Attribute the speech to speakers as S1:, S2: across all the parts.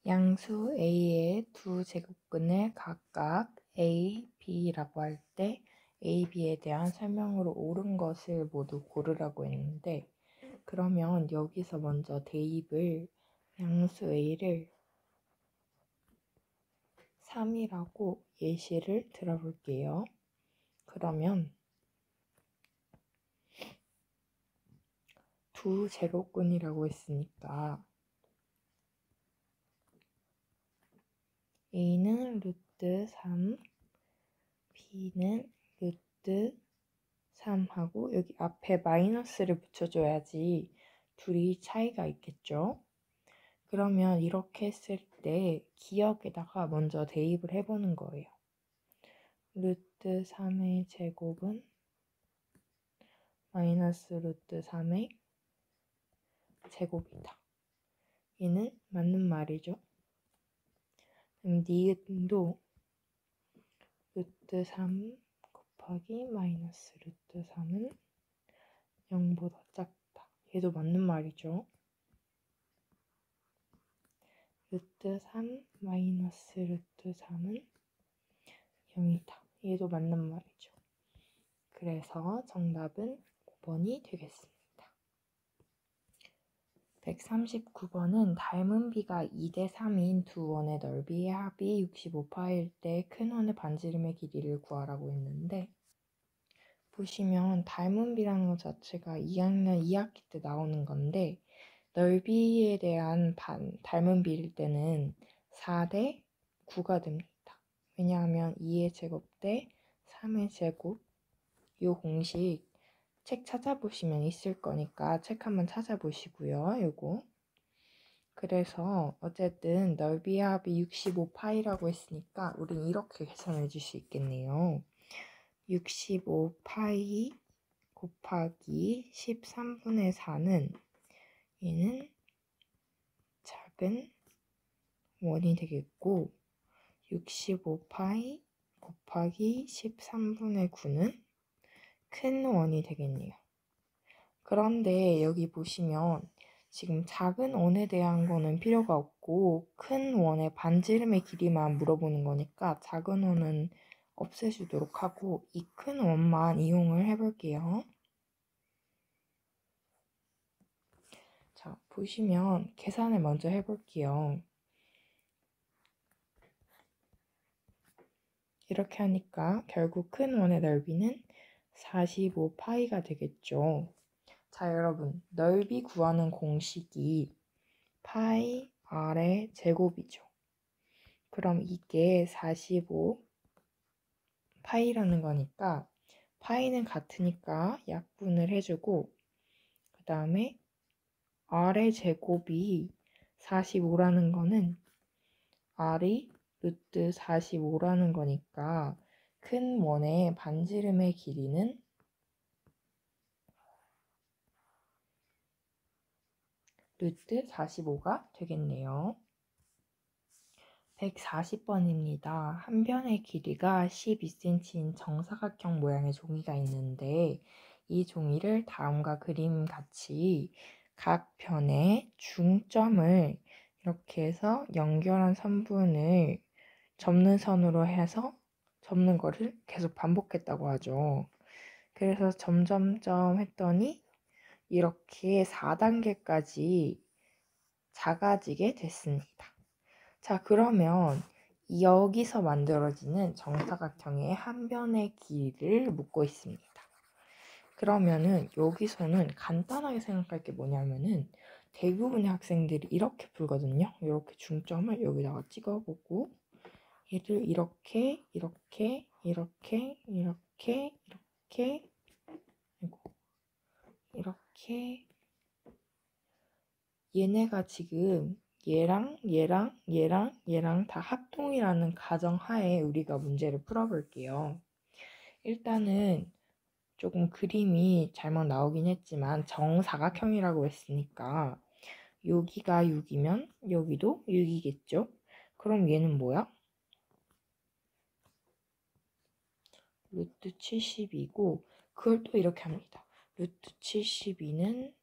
S1: 양수 A의 두 제곱근을 각각 A, B라고 할 때 A, B에 대한 설명으로 옳은 것을 모두 고르라고 했는데, 그러면 여기서 먼저 대입을 양수 A를 3이라고 예시를 들어볼게요. 그러면 두 제곱근이라고 했으니까 A는 루트 3, B는 루트 3하고 여기 앞에 마이너스를 붙여줘야지 둘이 차이가 있겠죠. 그러면 이렇게 했을 때 기역에다가 먼저 대입을 해보는 거예요. 루트 3의 제곱은 마이너스 루트 3의 제곱이다. 얘는 맞는 말이죠. 그럼 니은도 루트 3 곱하기 마이너스 루트 3은 0보다 작다. 얘도 맞는 말이죠. 루트 3 마이너스 루트 3은 0이다. 얘도 맞는 말이죠. 그래서 정답은 5번이 되겠습니다. 139번은 닮은 비가 2대 3인 두 원의 넓이의 합이 65파일 때 큰 원의 반지름의 길이를 구하라고 했는데, 보시면 닮은 비라는 것 자체가 2학년 2학기 때 나오는 건데, 넓이에 대한 닮은 비일 때는 4대 9가 됩니다. 왜냐하면 2의 제곱 대 3의 제곱, 이 공식 책 찾아보시면 있을 거니까 책 한번 찾아보시고요. 요거. 그래서 어쨌든 넓이의 합이 65파이라고 했으니까 우린 이렇게 계산해 줄 수 있겠네요. 65파이 곱하기 13분의 4는 얘는 작은 원이 되겠고, 65파이 곱하기 13분의 9는 큰 원이 되겠네요. 그런데 여기 보시면 지금 작은 원에 대한 거는 필요가 없고 큰 원의 반지름의 길이만 물어보는 거니까 작은 원은 없애주도록 하고 이 큰 원만 이용을 해볼게요. 자, 보시면 계산을 먼저 해볼게요. 이렇게 하니까 결국 큰 원의 넓이는 45파이가 되겠죠. 자, 여러분, 넓이 구하는 공식이 파이 r의 제곱이죠. 그럼 이게 45파이라는 거니까 파이는 같으니까 약분을 해주고, 그 다음에 r의 제곱이 45라는 거는 r이 루트 45라는 거니까 큰 원의 반지름의 길이는 루트 45가 되겠네요. 140번입니다. 한 변의 길이가 12cm인 정사각형 모양의 종이가 있는데 이 종이를 다음과 그림 같이 각 변의 중점을 이렇게 해서 연결한 선분을 접는 선으로 해서 접는 거를 계속 반복했다고 하죠. 그래서 점점점 했더니 이렇게 4단계까지 작아지게 됐습니다. 자, 그러면 여기서 만들어지는 정사각형의 한 변의 길이를 묻고 있습니다. 그러면은 여기서는 간단하게 생각할 게 뭐냐면은 대부분의 학생들이 이렇게 풀거든요. 이렇게 중점을 여기다가 찍어보고 얘를 이렇게 이렇게 얘네가 지금 얘랑 다 합동이라는 가정하에 우리가 문제를 풀어볼게요. 일단은 조금 그림이 잘못 나오긴 했지만 정사각형이라고 했으니까 여기가 6이면 여기도 6이겠죠? 그럼 얘는 뭐야? 루트 70이고 그걸 또 이렇게 합니다. 루트 72는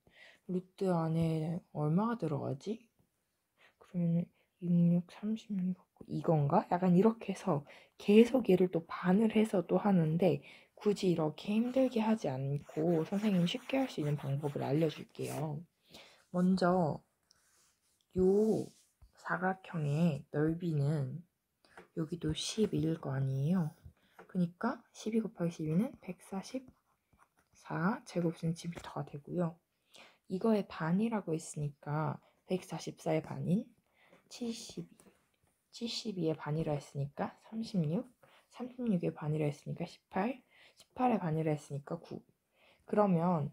S1: 루트 안에 얼마가 들어가지? 그러면 66, 36 이건가? 약간 이렇게 해서 계속 얘를 또 반을 해서 또 하는데 굳이 이렇게 힘들게 하지 않고 선생님이 쉽게 할 수 있는 방법을 알려줄게요. 먼저 요 사각형의 넓이는 여기도 12일 거 아니에요. 그러니까 12 곱하기 12는 144 제곱센티미터가 되고요. 이거의 반이라고 했으니까 144의 반인 72, 72의 반이라 했으니까 36, 36의 반이라 했으니까 18, 18의 반이라 했으니까 9. 그러면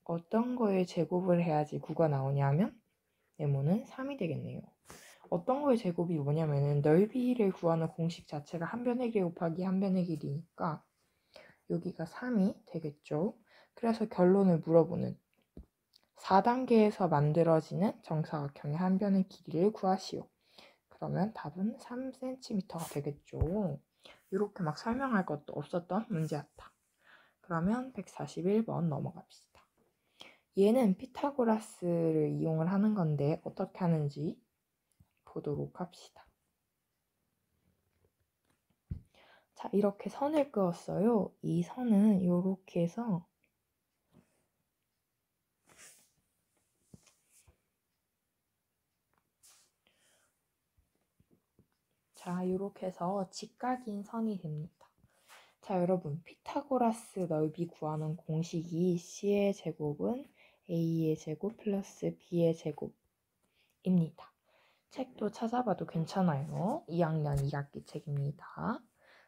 S1: 어떤 거의 제곱을 해야지 9가 나오냐면 네모는 3이 되겠네요. 어떤 거의 제곱이 뭐냐면은 넓이를 구하는 공식 자체가 한 변의 길이 곱하기 한 변의 길이니까 여기가 3이 되겠죠. 그래서 결론을 물어보는 4단계에서 만들어지는 정사각형의 한 변의 길이를 구하시오. 그러면 답은 3cm가 되겠죠. 이렇게 막 설명할 것도 없었던 문제였다. 그러면 141번 넘어갑시다. 얘는 피타고라스를 이용을 하는 건데 어떻게 하는지 보도록 합시다. 자, 이렇게 선을 그었어요. 이 선은 이렇게 해서 자, 이렇게 해서 직각인 선이 됩니다. 자, 여러분, 피타고라스 넓이 구하는 공식이 C의 제곱은 A의 제곱 플러스 B의 제곱입니다. 책도 찾아봐도 괜찮아요. 2학년 2학기 책입니다.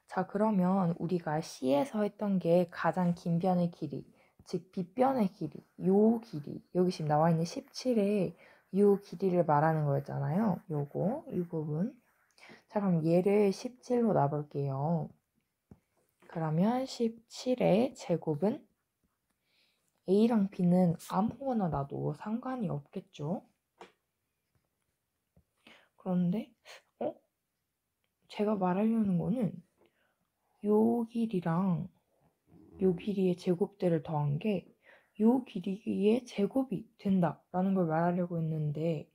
S1: 자, 그러면 우리가 C에서 했던 게 가장 긴 변의 길이, 즉 빗변의 길이, 요 길이, 여기 지금 나와 있는 17의 요 길이를 말하는 거였잖아요. 요거, 이 부분. 자, 그럼 얘를 17로 놔볼게요. 그러면 17의 제곱은 A랑 B는 아무거나 놔도 상관이 없겠죠? 그런데 제가 말하려는 거는 요 길이랑 요 길이의 제곱들을 더한 게 요 길이의 제곱이 된다라는 걸 말하려고 했는데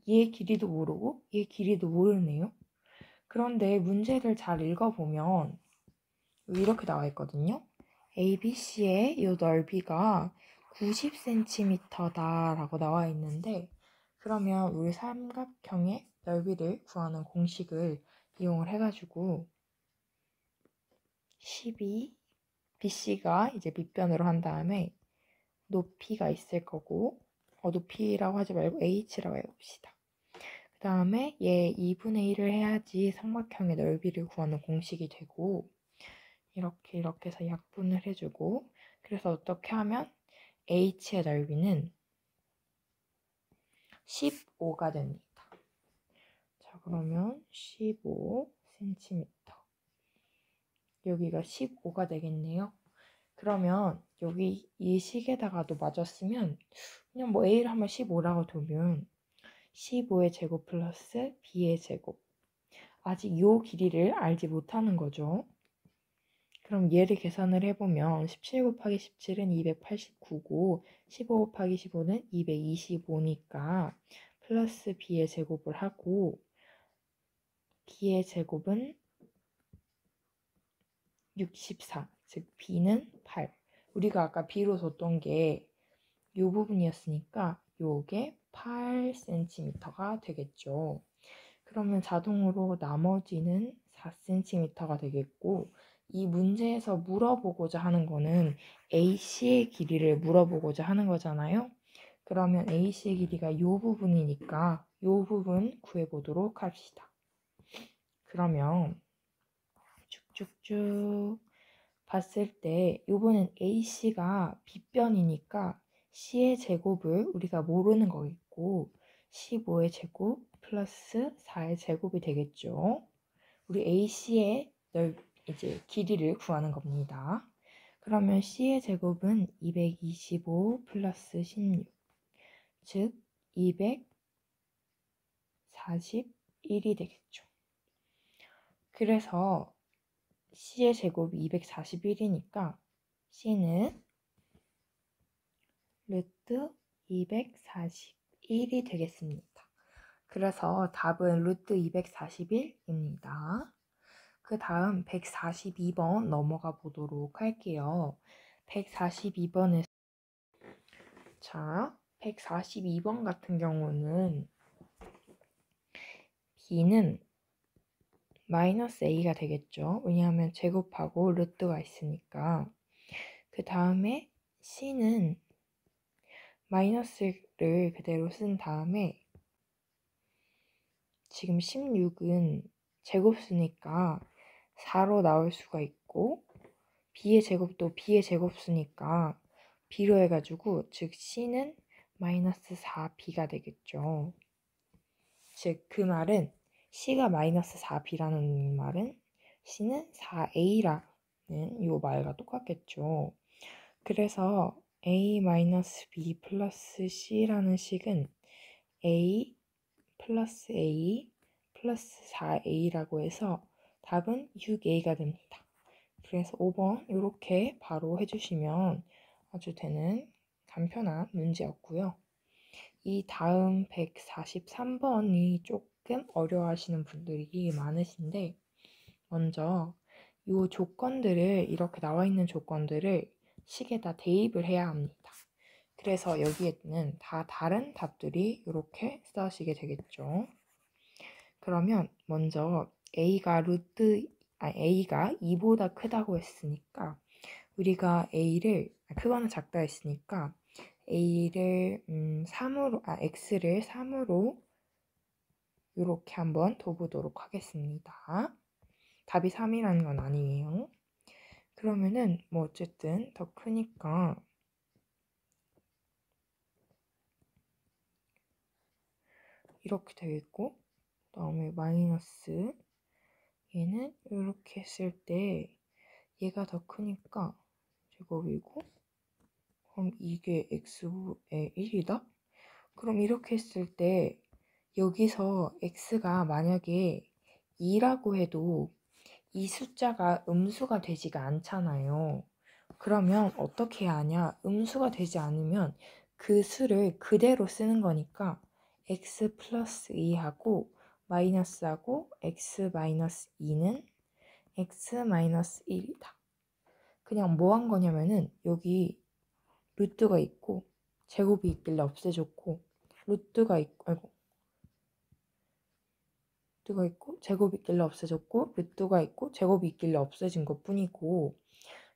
S1: 얘 길이도 모르고 얘 길이도 모르네요. 그런데 문제를 잘 읽어보면 이렇게 나와 있거든요. ABC의 이 넓이가 90cm다 라고 나와 있는데 그러면 우리 삼각형의 넓이를 구하는 공식을 이용을 해가지고 12 BC가 이제 밑변으로 한 다음에 높이가 있을 거고 높이라고 하지 말고 H라고 해봅시다. 그 다음에 얘 2분의 1을 해야지 삼각형의 넓이를 구하는 공식이 되고 이렇게 해서 약분을 해주고 그래서 어떻게 하면 H의 넓이는 15가 됩니다. 자, 그러면 15cm 여기가 15가 되겠네요. 그러면 여기 이 식에다가도 맞았으면 그냥 뭐 A를 하면 15라고 두면 15의 제곱 플러스 B의 제곱 아직 이 길이를 알지 못하는 거죠. 그럼 얘를 계산을 해보면 17 곱하기 17은 289고 15 곱하기 15는 225니까 플러스 B의 제곱을 하고 B의 제곱은 64, 즉 B는 8. 우리가 아까 B로 줬던 게 이 부분이었으니까 요게 8cm가 되겠죠. 그러면 자동으로 나머지는 4cm가 되겠고 이 문제에서 물어보고자 하는 거는 AC의 길이를 물어보고자 하는 거잖아요. 그러면 AC의 길이가 이 부분이니까 이 부분 구해보도록 합시다. 그러면 쭉쭉쭉 봤을 때 이번엔 AC가 빗변이니까 C의 제곱을 우리가 모르는 거겠고 15의 제곱 플러스 4의 제곱이 되겠죠. 우리 AC의 이제 길이를 구하는 겁니다. 그러면 C의 제곱은 225 플러스 16, 즉 241이 되겠죠. 그래서 C의 제곱이 241이니까 C는 루트 241이 되겠습니다. 그래서 답은 루트 241입니다. 그 다음 142번 넘어가 보도록 할게요. 142번에서 자, 142번 같은 경우는 b는 마이너스 a가 되겠죠. 왜냐하면 제곱하고 루트가 있으니까. 그 다음에 c는 마이너스를 그대로 쓴 다음에 지금 16은 제곱 쓰니까 4로 나올 수가 있고 b의 제곱도 b의 제곱 쓰니까 b로 해가지고 즉 c는 마이너스 4b가 되겠죠. 즉 그 말은 c가 마이너스 4b라는 말은 c는 4a라는 요 말과 똑같겠죠. 그래서 a-b 플러스 c라는 식은 a 플러스 a 플러스 4a라고 해서 답은 6a가 됩니다. 그래서 5번 이렇게 바로 해주시면 아주 되는 간편한 문제였고요. 이 다음 143번이 조금 어려워하시는 분들이 많으신데 먼저 이 조건들을 이렇게 나와 있는 조건들을 식에다 대입을 해야 합니다. 그래서 여기에는 다 다른 답들이 이렇게 쓰여지게 되겠죠. 그러면 먼저 a가 2보다 크다고 했으니까 우리가 a를 크거나 작다 했으니까 a를 3으로 x를 3으로 이렇게 한번 둬보도록 하겠습니다. 답이 3이라는 건 아니에요. 그러면은 뭐 어쨌든 더 크니까 이렇게 되겠고 그 다음에 마이너스 얘는 이렇게 했을 때 얘가 더 크니까 제곱이고 그럼 이게 x의 1이다? 그럼 이렇게 했을 때 여기서 x가 만약에 2라고 해도 이 숫자가 음수가 되지가 않잖아요. 그러면 어떻게 하냐? 음수가 되지 않으면 그 수를 그대로 쓰는 거니까 x 플러스 2하고 마이너스하고 x 마이너스 2는 x 마이너스 1이다. 그냥 뭐 한 거냐면은 여기 루트가 있고 제곱이 있길래 없애줬고 루트가 있고 제곱이 있길래 없애졌고 루트가 있고 제곱이 있길래 없어진 것 뿐이고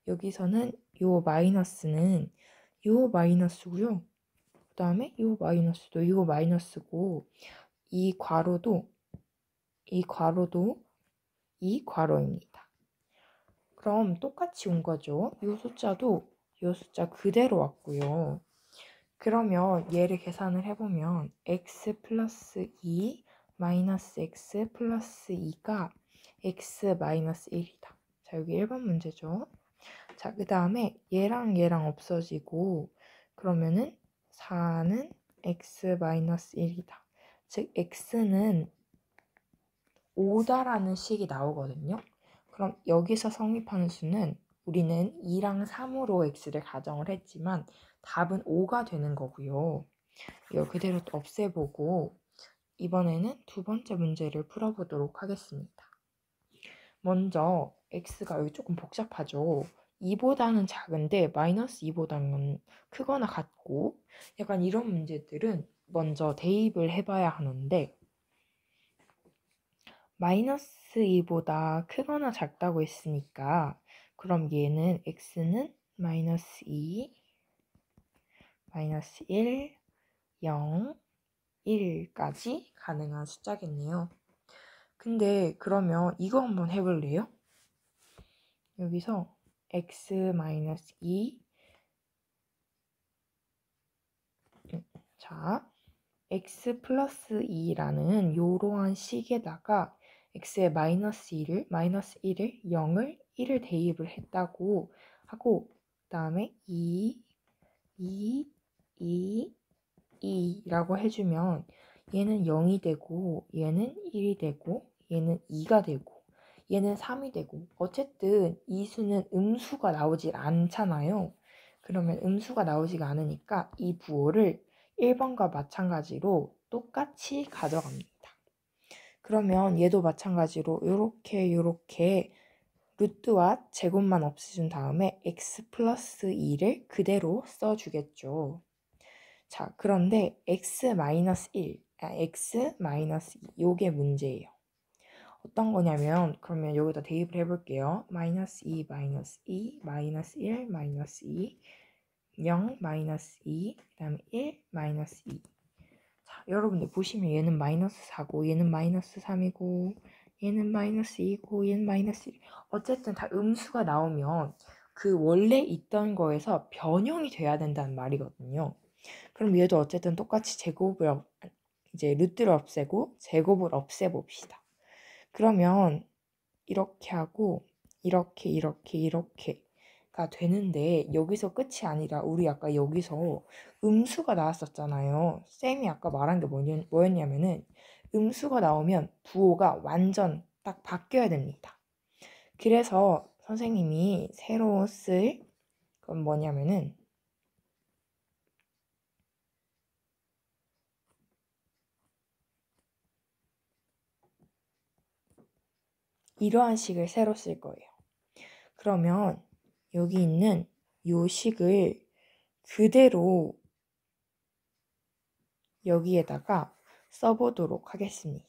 S1: 여기서는 요 마이너스는 요 마이너스고요. 그 다음에 요 마이너스도 요 마이너스고 이 괄호도 이 괄호입니다. 그럼 똑같이 온 거죠. 요 숫자도 요 숫자 그대로 왔고요. 그러면 얘를 계산을 해보면 x 플러스 2 마이너스 x 플러스 2가 x 마이너스 1이다. 자, 여기 1번 문제죠. 자, 그 다음에 얘랑 얘랑 없어지고 그러면은 4는 x 마이너스 1이다. 즉 x는 5다라는 식이 나오거든요. 그럼 여기서 성립하는 수는 우리는 2랑 3으로 x를 가정을 했지만 답은 5가 되는 거고요. 이거 그대로 또 없애보고 이번에는 두 번째 문제를 풀어보도록 하겠습니다. 먼저 x가 여기 조금 복잡하죠. 2보다는 작은데 마이너스 2보다는 크거나 같고 약간 이런 문제들은 먼저 대입을 해봐야 하는데 마이너스 2보다 크거나 작다고 했으니까 그럼 얘는 x는 마이너스 2, 마이너스 1, 0, 1까지 가능한 숫자겠네요. 근데 그러면 이거 한번 해볼래요? 여기서 x-2 자, x 플러스 2라는 요러한 식에다가 x의 마이너스 1을 0을 1을 대입을 했다고 하고 그 다음에 2 2라고 해주면 얘는 0이 되고 얘는 1이 되고 얘는 2가 되고 얘는 3이 되고 어쨌든 이 수는 음수가 나오질 않잖아요. 그러면 음수가 나오지가 않으니까 이 부호를 1번과 마찬가지로 똑같이 가져갑니다. 그러면 얘도 마찬가지로 요렇게 루트와 제곱만 없애준 다음에 x 플러스 2를 그대로 써주겠죠. 자, 그런데 x 마이너스 2, 요게 문제예요. 어떤 거냐면, 그러면 여기다 대입을 해볼게요. 마이너스 2, 마이너스 2, 마이너스 1, 마이너스 2, 0, 마이너스 2, 그 다음에 1, 마이너스 2. 자, 여러분들 보시면 얘는 마이너스 4고, 얘는 마이너스 3이고, 얘는 마이너스 2고, 얘는 마이너스 1. 어쨌든 다 음수가 나오면 그 원래 있던 거에서 변형이 돼야 된다는 말이거든요. 그럼 얘도 어쨌든 똑같이 이제 루트를 없애고 제곱을 없애봅시다. 그러면 이렇게 하고 이렇게가 되는데 여기서 끝이 아니라 우리 아까 여기서 음수가 나왔었잖아요. 쌤이 아까 말한 게 뭐였냐면은 음수가 나오면 부호가 완전 딱 바뀌어야 됩니다. 그래서 선생님이 새로 쓸 건 뭐냐면은 이러한 식을 새로 쓸 거예요. 그러면 여기 있는 요 식을 그대로 여기에다가 써보도록 하겠습니다.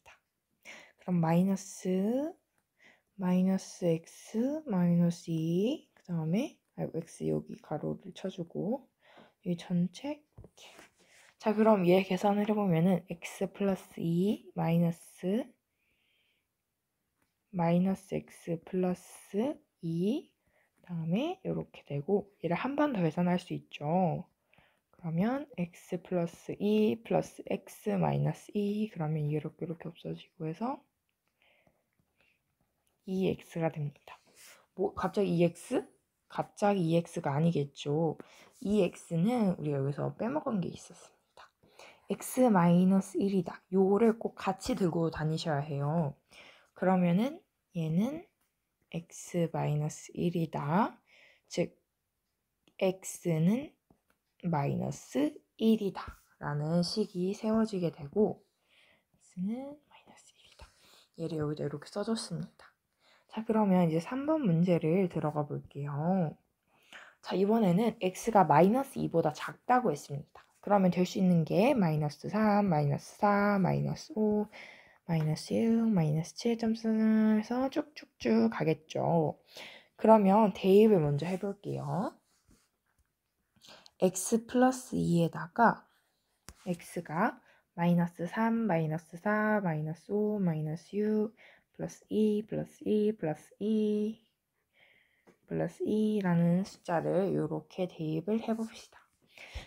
S1: 그럼 마이너스 x 마이너스 2 그 다음에 x 여기 가로를 쳐주고 이 전체 이렇게. 자, 그럼 얘 계산을 해보면은 x 플러스 2 마이너스 x 플러스 2 다음에 이렇게 되고 얘를 한 번 더 계산할 수 있죠. 그러면 x 플러스 2 플러스 x 마이너스 2 그러면 이렇게 없어지고 해서 2x가 됩니다. 뭐 갑자기 2x? 갑자기 2x가 아니겠죠. 2x는 우리가 여기서 빼먹은 게 있었습니다. x 마이너스 1이다. 요거를 꼭 같이 들고 다니셔야 해요. 그러면은 얘는 x 마이너스 1이다. 즉 x는 마이너스 1이다. 라는 식이 세워지게 되고 x는 마이너스 1이다. 얘를 여기다 이렇게 써줬습니다. 자, 그러면 이제 3번 문제를 들어가 볼게요. 자, 이번에는 x가 마이너스 2보다 작다고 했습니다. 그러면 될 수 있는 게 마이너스 3, 마이너스 4, 마이너스 5, 마이너스 6, 마이너스 7점 해서 쭉쭉쭉 가겠죠. 그러면 대입을 먼저 해볼게요. x 플러스 2에다가 x가 마이너스 3, 마이너스 4, 마이너스 5, 마이너스 6, 플러스 2, 플러스 2, 플러스 2, 플러스 2라는 숫자를 이렇게 대입을 해봅시다.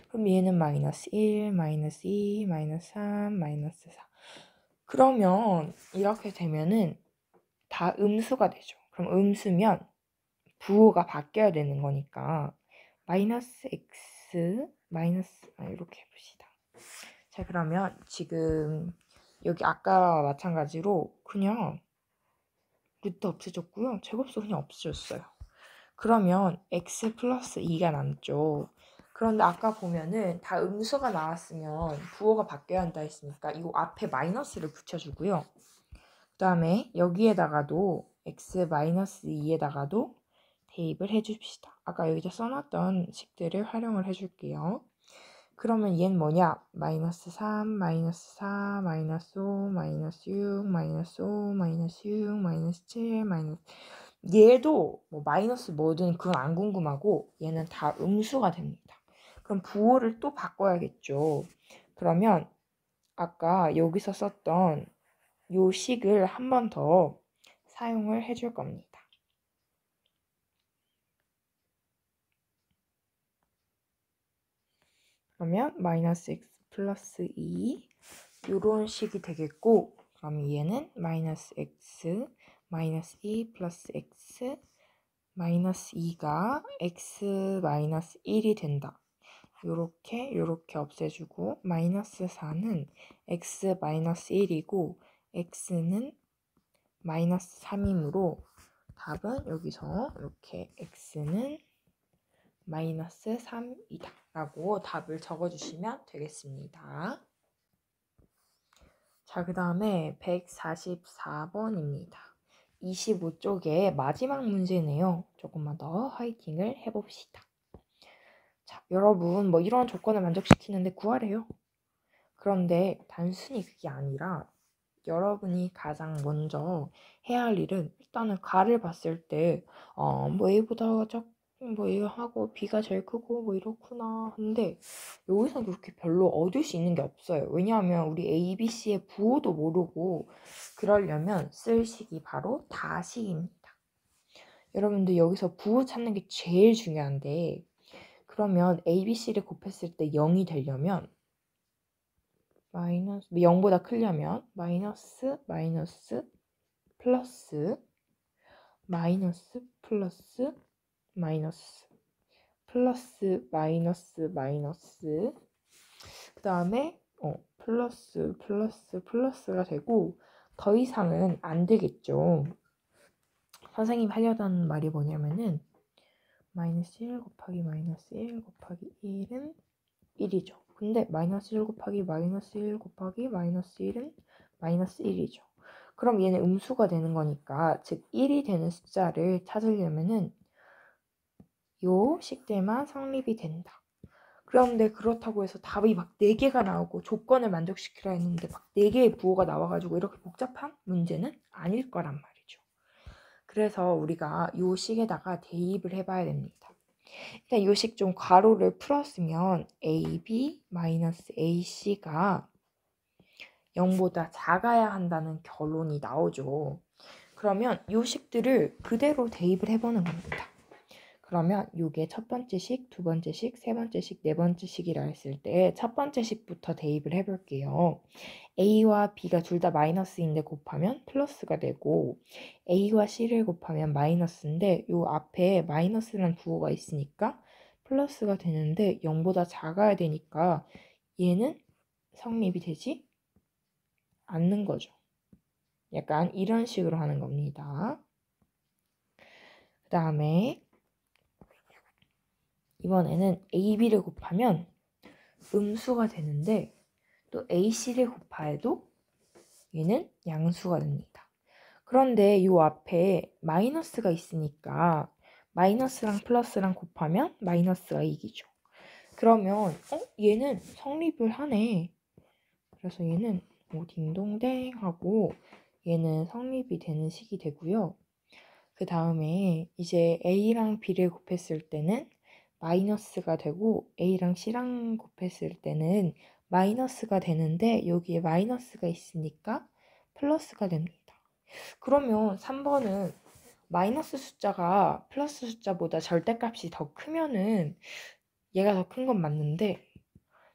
S1: 그럼 얘는 마이너스 1, 마이너스 2, 마이너스 3, 마이너스 4. 그러면 이렇게 되면은 다 음수가 되죠. 그럼 음수면 부호가 바뀌어야 되는 거니까 마이너스 x 이렇게 해봅시다. 자, 그러면 지금 여기 아까와 마찬가지로 그냥 루트 없애줬고요. 제곱수 그냥 없애줬어요. 그러면 x 플러스 2가 남죠. 그런데 아까 보면은 다 음수가 나왔으면 부호가 바뀌어야 한다 했으니까 이거 앞에 마이너스를 붙여주고요. 그 다음에 여기에다가도 x 마이너스 2에다가도 대입을 해줍시다. 아까 여기다 써놨던 식들을 활용을 해줄게요. 그러면 얘는 뭐냐? 마이너스 3, 마이너스 4, 마이너스 5, 마이너스 6, 마이너스 5, 마이너스 6, 마이너스 7, 마이너스 얘도 뭐 마이너스 뭐든 그건 안 궁금하고 얘는 다 음수가 됩니다. 그럼 부호를 또 바꿔야겠죠. 그러면 아까 여기서 썼던 요 식을 한 번 더 사용을 해줄 겁니다. 그러면 마이너스 x 플러스 2 요런 식이 되겠고 그럼 얘는 마이너스 x 마이너스 2 플러스 x 마이너스 2가 x 마이너스 1이 된다. 요렇게 없애주고 마이너스 4는 x 마이너스 1이고 x는 마이너스 3이므로 답은 여기서 이렇게 x는 마이너스 3이다 라고 답을 적어주시면 되겠습니다. 자, 그 다음에 144번입니다. 25쪽의 마지막 문제네요. 조금만 더 화이팅을 해봅시다. 자, 여러분 뭐 이런 조건을 만족시키는데 구하래요. 그런데 단순히 그게 아니라 여러분이 가장 먼저 해야 할 일은 일단은 가를 봤을 때 뭐 A보다 뭐 이거 하고 B가 제일 크고 뭐 이렇구나. 근데 여기서 그렇게 별로 얻을 수 있는 게 없어요. 왜냐하면 우리 A, B, C의 부호도 모르고 그러려면 쓸 식이 바로 다식입니다. 여러분들 여기서 부호 찾는 게 제일 중요한데 그러면 A, B, C를 곱했을 때 0이 되려면 마이너스 0보다 크려면 마이너스 플러스 마이너스 플러스 마이너스 플러스 마이너스 그 다음에 플러스가 되고 더 이상은 안 되겠죠. 선생님이 하려던 말이 뭐냐면은 마이너스 1 곱하기 마이너스 1 곱하기 1은 1이죠. 근데 마이너스 1 곱하기 마이너스 1 곱하기 마이너스 1은 마이너스 1이죠. 그럼 얘는 음수가 되는 거니까 즉 1이 되는 숫자를 찾으려면은 요 식들만 성립이 된다. 그런데 그렇다고 해서 답이 막 4개가 나오고 조건을 만족시키라 했는데 막 4개의 부호가 나와가지고 이렇게 복잡한 문제는 아닐 거란 말이죠. 그래서 우리가 요 식에다가 대입을 해봐야 됩니다. 일단 요 식 좀 괄호를 풀었으면 AB 마이너스 AC가 0보다 작아야 한다는 결론이 나오죠. 그러면 요 식들을 그대로 대입을 해보는 겁니다. 그러면 요게 첫 번째 식, 두 번째 식, 세 번째 식, 네 번째 식이라 했을 때 첫 번째 식부터 대입을 해볼게요. A와 B가 둘 다 마이너스인데 곱하면 플러스가 되고 A와 C를 곱하면 마이너스인데 요 앞에 마이너스라는 부호가 있으니까 플러스가 되는데 0보다 작아야 되니까 얘는 성립이 되지 않는 거죠. 약간 이런 식으로 하는 겁니다. 그 다음에 이번에는 AB를 곱하면 음수가 되는데 또 AC를 곱해도 얘는 양수가 됩니다. 그런데 이 앞에 마이너스가 있으니까 마이너스랑 플러스랑 곱하면 마이너스가 이기죠. 그러면 얘는 성립을 하네. 그래서 얘는 딩동댕 하고 얘는 성립이 되는 식이 되고요. 그 다음에 이제 A랑 B를 곱했을 때는 마이너스가 되고 A랑 C랑 곱했을 때는 마이너스가 되는데 여기에 마이너스가 있으니까 플러스가 됩니다. 그러면 3번은 마이너스 숫자가 플러스 숫자보다 절대값이 더 크면은 얘가 더 큰 건 맞는데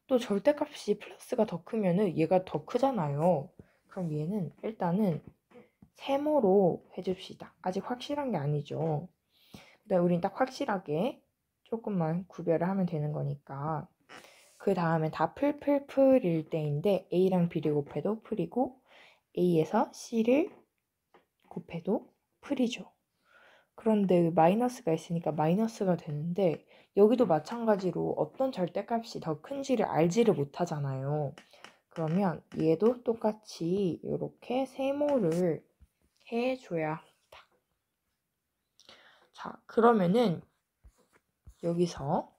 S1: 또 절대값이 플러스가 더 크면은 얘가 더 크잖아요. 그럼 얘는 일단은 세모로 해줍시다. 아직 확실한 게 아니죠. 그다음에 우린 딱 확실하게 조금만 구별을 하면 되는 거니까 그 다음에 다 풀일 때인데 A랑 B를 곱해도 풀이고 A에서 C를 곱해도 풀이죠. 그런데 마이너스가 있으니까 마이너스가 되는데 여기도 마찬가지로 어떤 절대값이 더 큰지를 알지를 못하잖아요. 그러면 얘도 똑같이 이렇게 세모를 해줘야 합니다. 자, 그러면은 여기서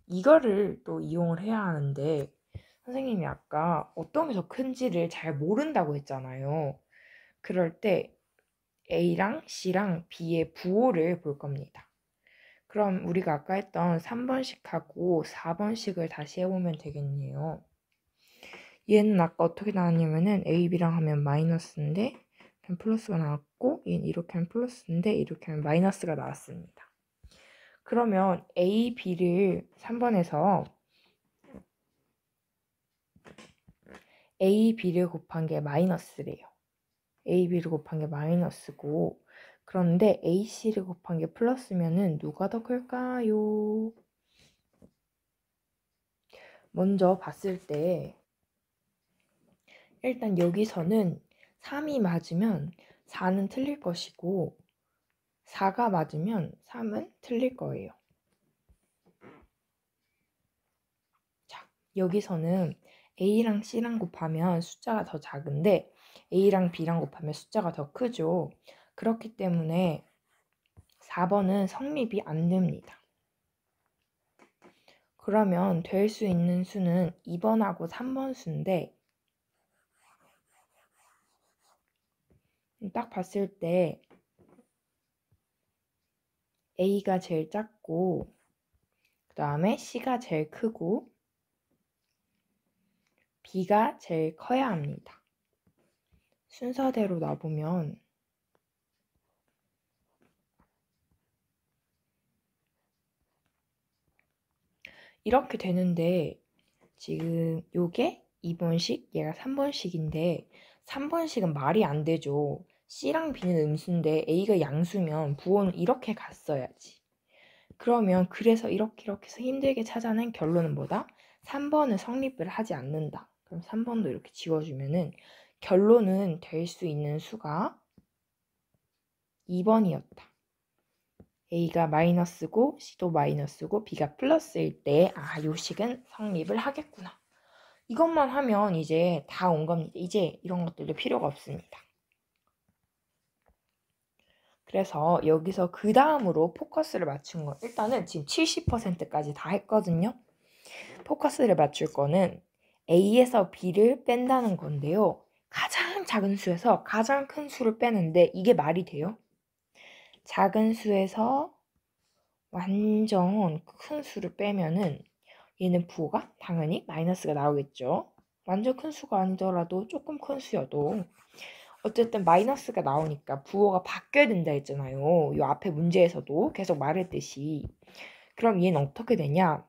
S1: 이거를 또 이용을 해야 하는데 선생님이 아까 어떤 게 더 큰지를 잘 모른다고 했잖아요. 그럴 때 A랑 C랑 B의 부호를 볼 겁니다. 그럼 우리가 아까 했던 3번식하고 4번식을 다시 해보면 되겠네요. 얘는 아까 어떻게 나왔냐면은 A, B랑 하면 마이너스인데 플러스가 나왔고 얘는 이렇게 하면 플러스인데 이렇게 하면 마이너스가 나왔습니다. 그러면 A, B를 3번에서 A, B를 곱한 게 마이너스래요. A, B를 곱한 게 마이너스고 그런데 A, C를 곱한 게 플러스면은 누가 더 클까요? 먼저 봤을 때 일단 여기서는 3이 맞으면 4는 틀릴 것이고 4가 맞으면 3은 틀릴 거예요. 자, 여기서는 A랑 C랑 곱하면 숫자가 더 작은데 A랑 B랑 곱하면 숫자가 더 크죠. 그렇기 때문에 4번은 성립이 안 됩니다. 그러면 될 수 있는 수는 2번하고 3번 수인데 딱 봤을 때 A가 제일 작고 그 다음에 C가 제일 크고 B가 제일 커야 합니다. 순서대로 놔보면 이렇게 되는데 지금 요게 2번씩 얘가 3번씩인데 3번씩은 말이 안 되죠. C랑 B는 음수인데 A가 양수면 부호는 이렇게 갔어야지. 그러면 그래서 이렇게 해서 힘들게 찾아낸 결론은 뭐다? 3번은 성립을 하지 않는다. 그럼 3번도 이렇게 지워주면은 결론은 될 수 있는 수가 2번이었다. A가 마이너스고 C도 마이너스고 B가 플러스일 때 요 식은 성립을 하겠구나. 이것만 하면 이제 다 온 겁니다. 이제 이런 것들도 필요가 없습니다. 그래서 여기서 그 다음으로 포커스를 맞춘 거 일단은 지금 70%까지 다 했거든요. 포커스를 맞출 거는 A에서 B를 뺀다는 건데요. 가장 작은 수에서 가장 큰 수를 빼는데 이게 말이 돼요? 작은 수에서 완전 큰 수를 빼면은 얘는 부호가 당연히 마이너스가 나오겠죠. 완전 큰 수가 아니더라도 조금 큰 수여도 어쨌든 마이너스가 나오니까 부호가 바뀌어야 된다 했잖아요. 이 앞에 문제에서도 계속 말했듯이. 그럼 얘는 어떻게 되냐?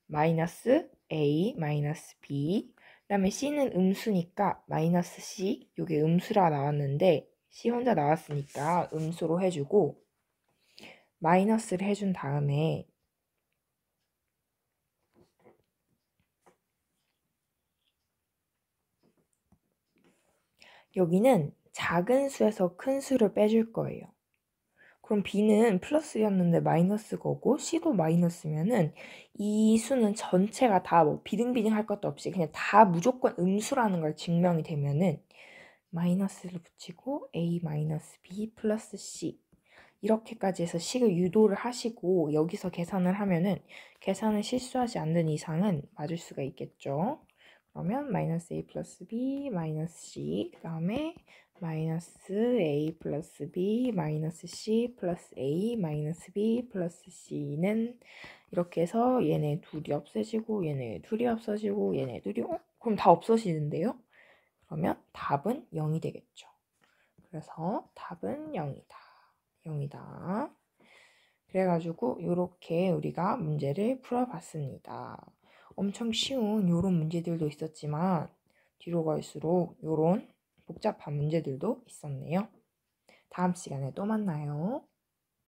S1: 마이너스 A, 마이너스 B. 그다음에 C는 음수니까 마이너스 C. 이게 음수라 나왔는데 C 혼자 나왔으니까 음수로 해주고 마이너스를 해준 다음에 여기는 작은 수에서 큰 수를 빼줄 거예요. 그럼 B는 플러스였는데 마이너스가 오고 C도 마이너스면은 이 수는 전체가 다 뭐 비등비등 할 것도 없이 그냥 다 무조건 음수라는 걸 증명이 되면은 마이너스를 붙이고 A 마이너스 B 플러스 C 이렇게까지 해서 식을 유도를 하시고 여기서 계산을 하면은 계산을 실수하지 않는 이상은 맞을 수가 있겠죠. 그러면 마이너스 A 플러스 B 마이너스 C 그 다음에 마이너스 A 플러스 B 마이너스 C 플러스 A 마이너스 B 플러스 C는 이렇게 해서 얘네 둘이 없어지고 얘네 둘이 없어지고 얘네 둘이 그럼 다 없어지는데요? 그러면 답은 0이 되겠죠. 그래서 답은 0이다. 0이다. 그래가지고 이렇게 우리가 문제를 풀어봤습니다. 엄청 쉬운 이런 문제들도 있었지만 뒤로 갈수록 이런 복잡한 문제들도 있었네요. 다음 시간에 또 만나요.